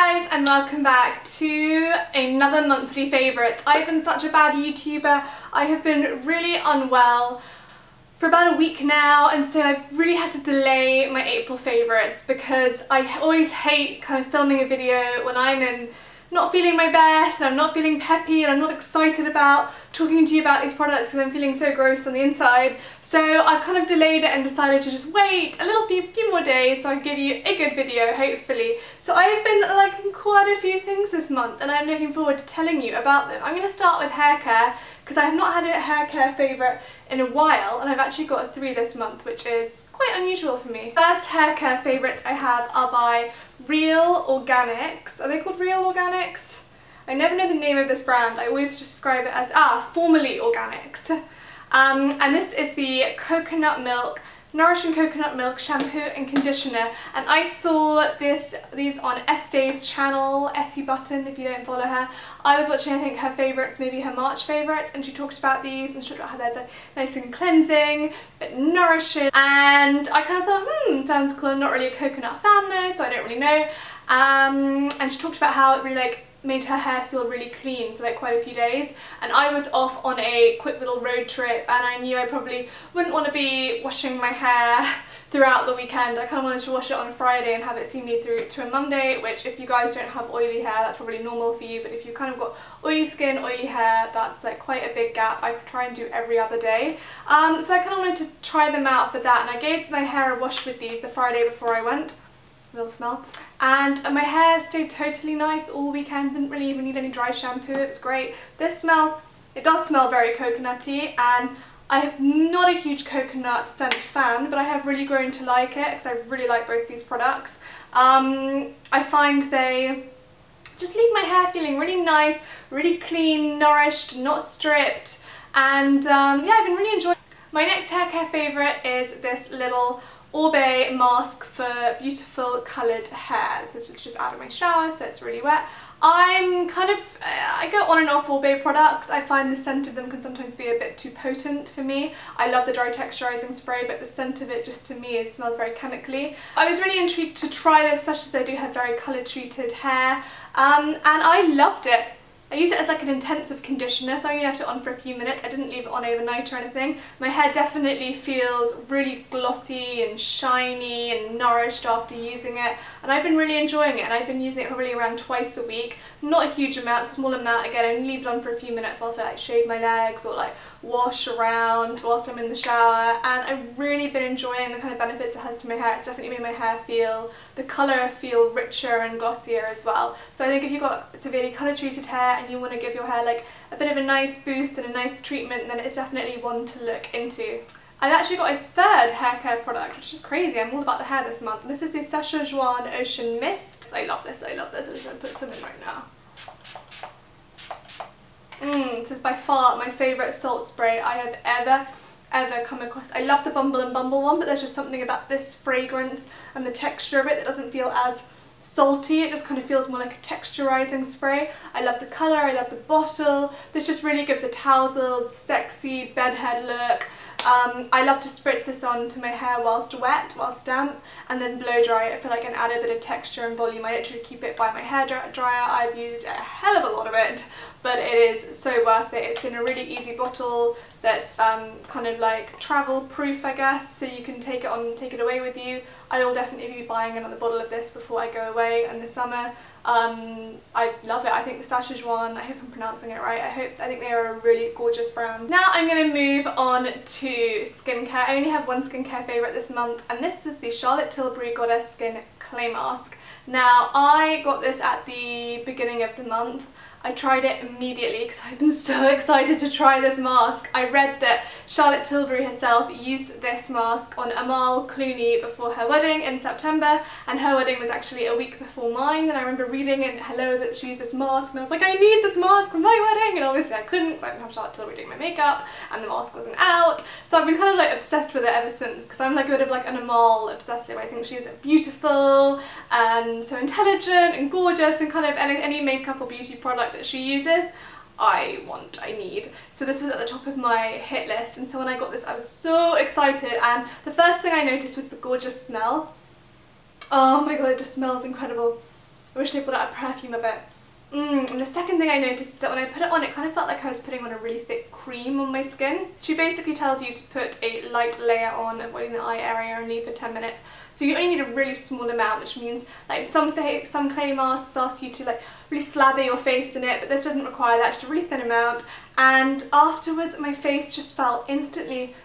guys, and welcome back to another monthly favourites. I've been such a bad YouTuber. I have been really unwell for about a week now, and so I've really had to delay my April favourites because I always hate kind of filming a video when I'm not feeling my best and I'm not feeling peppy and I'm not excited about talking to you about these products because I'm feeling so gross on the inside. So I've kind of delayed it and decided to just wait a few more days so I can give you a good video, hopefully. So I've been liking quite a few things this month and I'm looking forward to telling you about them. I'm going to start with hair care because I have not had a hair care favourite in a while, and I've actually got 3 this month, which is quite unusual for me. First hair care favourites I have are by Real Organix. Are they called Real Organix? I never know the name of this brand. I always just describe it as, formerly Organix. And this is the coconut milk, nourishing coconut milk shampoo and conditioner, and I saw these on Esthé's channel, Essie Button if you don't follow her. I was watching, I think, her favourites, maybe her March favourites, and she talked about these and she talked about how they're nice and cleansing, but nourishing, and I kind of thought, sounds cool. I'm not really a coconut fan though, so I don't really know. And she talked about how it really made her hair feel really clean for quite a few days, and I was off on a quick little road trip and I knew I probably wouldn't want to be washing my hair throughout the weekend. I kind of wanted to wash it on a Friday and have it see me through to a Monday, which if you guys don't have oily hair, that's probably normal for you, but if you've kind of got oily skin, oily hair, that's quite a big gap. I try and do every other day. So I kind of wanted to try them out for that, and I gave my hair a wash with these the Friday before I went. Little smell, and my hair stayed totally nice all weekend. Didn't really even need any dry shampoo. It was great. This it does smell very coconutty, and I'm not a huge coconut scent fan, but I have really grown to like it because I really like both these products. I find they just leave my hair feeling really nice, really clean, nourished, not stripped, and yeah, I've been really enjoying. My next hair care favourite is this little Oribe mask for beautiful coloured hair. This was just out of my shower, so it's really wet. I go on and off Oribe products. I find the scent of them can sometimes be a bit too potent for me. I love the dry texturising spray, but the scent of it just to me smells very chemically. I was really intrigued to try this, especially as I do have very colour treated hair, and I loved it. I used it as an intensive conditioner, so I only left it on for a few minutes. I didn't leave it on overnight or anything. My hair definitely feels really glossy and shiny and nourished after using it, and I've been really enjoying it, and I've been using it probably around twice a week. Not a huge amount, small amount. Again, I only leave it on for a few minutes whilst I shave my legs or wash around whilst I'm in the shower, and I've really been enjoying the kind of benefits it has to my hair. It's definitely made my hair the colour feel richer and glossier as well. So I think if you've got severely colour treated hair and you want to give your hair a bit of a nice boost and a nice treatment, then it's definitely one to look into. I've actually got a third hair care product, which is crazy. I'm all about the hair this month. This is the Sachajuan Ocean Mist. I love this, I love this. I'm just going to put some in right now. This is by far my favourite salt spray I have ever come across. I love the Bumble and Bumble one, but there's just something about this fragrance and the texture of it that doesn't feel as salty. It just kind of feels more like a texturising spray. I love the colour, I love the bottle. This just really gives a tousled, sexy bedhead look. I love to spritz this onto my hair whilst wet, whilst damp, and then blow dry it for an added bit of texture and volume. I literally keep it by my hair dryer. I've used a hell of a lot of it, but it is so worth it. It's in a really easy bottle that's kind of travel proof, I guess, so you can take it away with you. I will definitely be buying another bottle of this before I go away in the summer. I love it. I think the Sachajuan, I hope I'm pronouncing it right, I think they are a really gorgeous brand. Now I'm going to move on to skincare. I only have one skincare favourite this month, and this is the Charlotte Tilbury Goddess Skin Clay Mask. Now I got this at the beginning of the month. I tried it immediately because I've been so excited to try this mask. I read that Charlotte Tilbury herself used this mask on Amal Clooney before her wedding in September, and her wedding was actually a week before mine, and I remember reading in Hello that she used this mask, and I was like, I need this mask for my wedding, and obviously I couldn't because I didn't have Charlotte Tilbury doing my makeup and the mask wasn't out. So I've been kind of obsessed with it ever since, because I'm a bit of an Amal obsessive. I think she's beautiful and so intelligent and gorgeous, and kind of any makeup or beauty product that she uses I need. So this was at the top of my hit list, and so when I got this I was so excited, and the first thing I noticed was the gorgeous smell. Oh my god, it just smells incredible. I wish they brought out a perfume of it. And the second thing I noticed is that when I put it on, it kind of felt like I was putting on a really thick cream on my skin. She basically tells you to put a light layer on, avoiding the eye area, and leave for 10 minutes. So you only need a really small amount, which means like some clay masks ask you to like really slather your face in it, but this doesn't require that, just a really thin amount. And afterwards my face just felt instantly,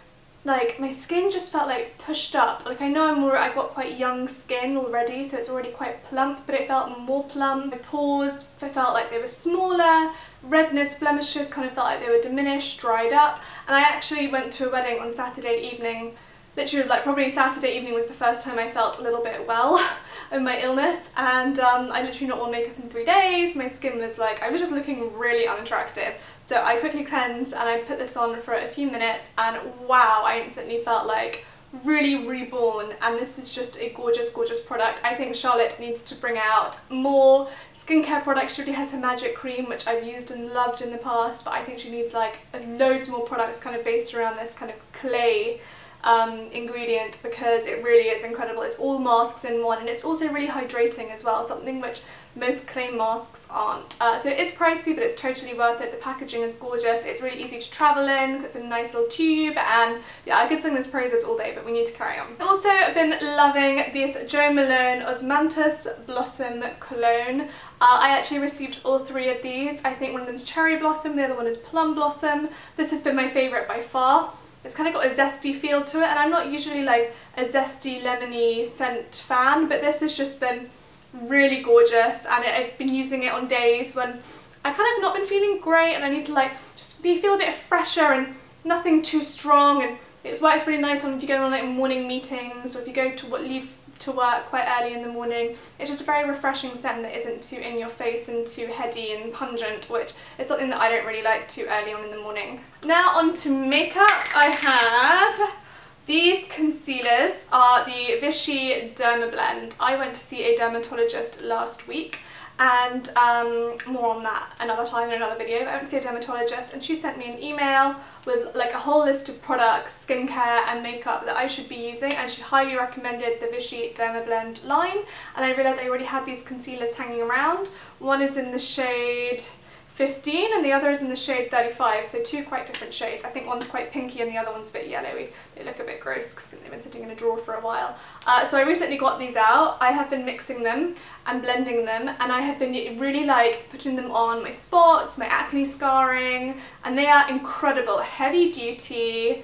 like my skin just felt like pushed up. Like I know I've got quite young skin already, so it's already quite plump, but it felt more plump. My pores, I felt like they were smaller. Redness, blemishes kind of felt like they were diminished, dried up. And I actually went to a wedding on Saturday evening. Literally, like probably Saturday evening was the first time I felt a little bit well of my illness, and I literally not wore makeup in 3 days. My skin was like, I was just looking really unattractive. So I quickly cleansed and I put this on for a few minutes, and wow, I instantly felt like really reborn. And this is just a gorgeous, gorgeous product. I think Charlotte needs to bring out more skincare products. She already has her magic cream, which I've used and loved in the past, but I think she needs like loads more products kind of based around this kind of clay ingredient, because it really is incredible. It's all masks in one, and it's also really hydrating as well, something which most clay masks aren't. So it is pricey, but it's totally worth it. The packaging is gorgeous. It's really easy to travel in. It's a nice little tube, and yeah, I could sing this praises all day, but we need to carry on. I've also been loving this Jo Malone Osmanthus Blossom Cologne. I actually received all 3 of these. I think one of them is Cherry Blossom, the other one is Plum Blossom. This has been my favourite by far. It's kind of got a zesty feel to it, and I'm not usually like a zesty lemony scent fan, but this has just been really gorgeous, and I've been using it on days when I kind of not been feeling great and I need to like just feel a bit fresher and nothing too strong. And it's works really nice on if you go on like morning meetings, or if you go to leave to work quite early in the morning. It's just a very refreshing scent that isn't too in your face and too heady and pungent, which is something that I don't really like too early on in the morning. Now on to makeup. I have these concealers, are the Vichy Dermablend. I went to see a dermatologist last week, and more on that another time in another video. But I went to see a dermatologist, and she sent me an email with like a whole list of products, skincare and makeup that I should be using, and she highly recommended the Vichy Dermablend line. And I realised I already had these concealers hanging around. One is in the shade 15 and the other is in the shade 35, so 2 quite different shades. I think one's quite pinky and the other one's a bit yellowy. They look a bit gross because they've been sitting in a drawer for a while. So I recently got these out. I have been mixing them and blending them, and I have been really like putting them on my spots, my acne scarring, and they are incredible. Heavy duty,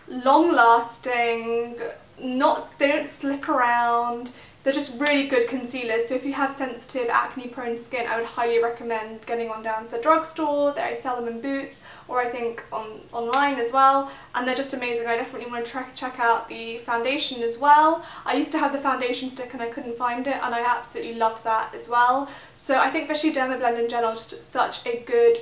long lasting, they don't slip around. They're just really good concealers, so if you have sensitive acne prone skin, I would highly recommend getting on down to the drugstore. I sell them in Boots, or I think online as well, and they're just amazing. I definitely want to check out the foundation as well. I used to have the foundation stick and I couldn't find it, and I absolutely loved that as well. So I think Vichy Dermablend in general is just such a good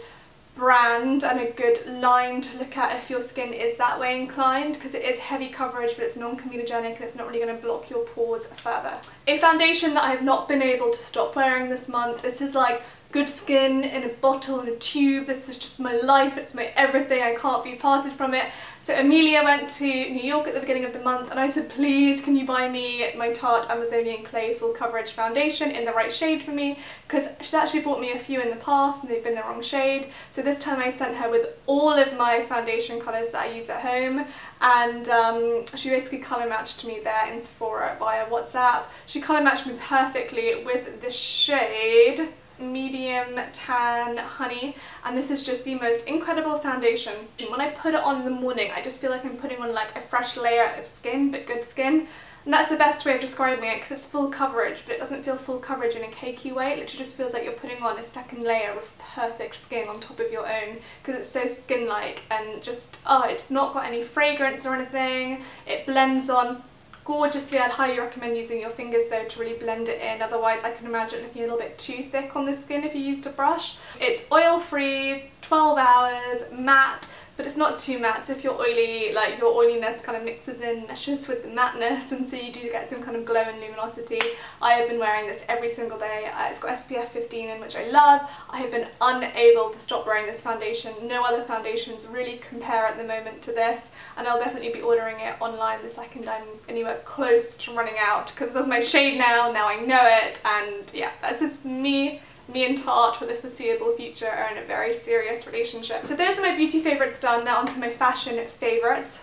brand and a good line to look at if your skin is that way inclined, because it is heavy coverage but it's non-comedogenic and it's not really going to block your pores further. A foundation that I have not been able to stop wearing this month. This is like good skin in a bottle, in a tube. This is just my life, it's my everything. I can't be parted from it. So Amelia went to New York at the beginning of the month, and I said, please can you buy me my Tarte Amazonian Clay Full Coverage Foundation in the right shade for me, because she's actually bought me a few in the past and they've been the wrong shade. So this time I sent her with all of my foundation colours that I use at home, and she basically colour matched me there in Sephora via WhatsApp. She colour matched me perfectly with the shade Medium Tan Honey, and this is just the most incredible foundation. When I put it on in the morning, I just feel like I'm putting on like a fresh layer of skin, but good skin. And that's the best way of describing it, because it's full coverage, but it doesn't feel full coverage in a cakey way. It literally just feels like you're putting on a second layer of perfect skin on top of your own, because it's so skin-like, and just, oh, it's not got any fragrance or anything. It blends on gorgeously. I'd highly recommend using your fingers though to really blend it in, otherwise I can imagine it looking a little bit too thick on the skin if you used a brush. It's oil free, 12 hours, matte, but it's not too matte, so if you're oily, like your oiliness kind of mixes in, meshes with the matteness, and so you do get some kind of glow and luminosity. I have been wearing this every single day. It's got SPF 15 in, which I love. I have been unable to stop wearing this foundation. No other foundations really compare at the moment to this, and I'll definitely be ordering it online the second I'm anywhere close to running out, because that's my shade now I know it, and yeah, that's just me and Tarte for the foreseeable future are in a very serious relationship. So those are my beauty favourites done. Now onto my fashion favourites.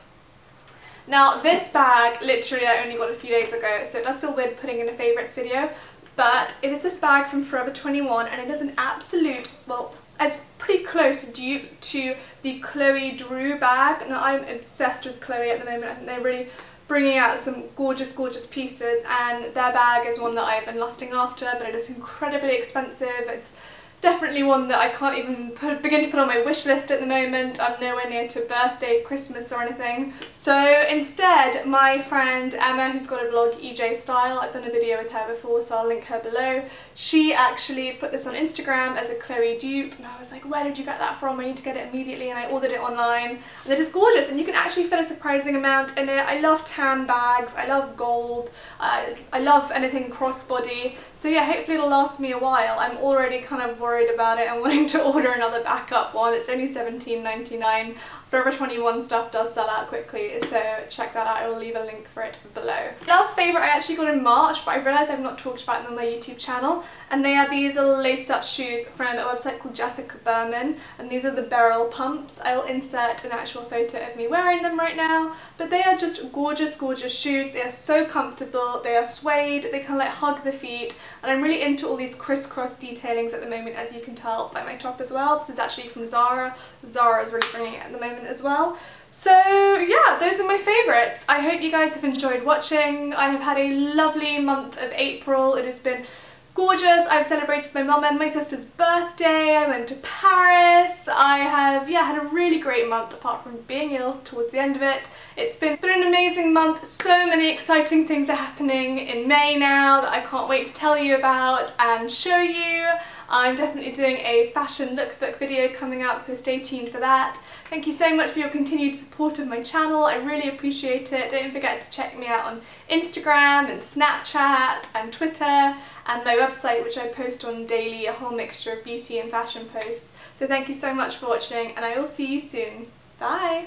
Now this bag, literally I only got a few days ago, so it does feel weird putting in a favourites video, but it is this bag from Forever 21, and it is an absolute, well, it's pretty close dupe to the Chloe Drew bag. Now I'm obsessed with Chloe at the moment. I think they're really bringing out some gorgeous, gorgeous pieces, and their bag is one that I've been lusting after, but it is incredibly expensive. It's definitely one that I can't even begin to put on my wish list at the moment. I'm nowhere near to birthday, Christmas or anything. So instead, my friend Emma, who's got a blog, EJ Style, I've done a video with her before, so I'll link her below. She actually put this on Instagram as a Chloe dupe, and I was like, where did you get that from? I need to get it immediately, and I ordered it online. And it is gorgeous, and you can actually fit a surprising amount in it. I love tan bags, I love gold, I love anything crossbody. So yeah, hopefully it'll last me a while. I'm already kind of worried about it and wanting to order another backup one. It's only $17.99. Forever 21 stuff does sell out quickly, so check that out. I will leave a link for it below. Last favourite I actually got in March, but I realised I've not talked about them on my YouTube channel, and they are these little lace-up shoes from a website called Jessica Buurman, and these are the Beryl pumps. I will insert an actual photo of me wearing them right now, but they are just gorgeous, gorgeous shoes. They are so comfortable, they are suede, they kind of like hug the feet, and I'm really into all these crisscross detailings at the moment, as you can tell by my top as well. This is actually from Zara. Zara is really bringing it at the moment as well. So yeah, those are my favourites. I hope you guys have enjoyed watching. I have had a lovely month of April. It has been gorgeous. I've celebrated my mum and my sister's birthday. I went to Paris. I have, yeah, had a really great month apart from being ill towards the end of it. It's been an amazing month. So many exciting things are happening in May now that I can't wait to tell you about and show you. I'm definitely doing a fashion lookbook video coming up, so stay tuned for that. Thank you so much for your continued support of my channel. I really appreciate it. Don't forget to check me out on Instagram and Snapchat and Twitter and my website, which I post on daily, a whole mixture of beauty and fashion posts. So thank you so much for watching, and I will see you soon. Bye!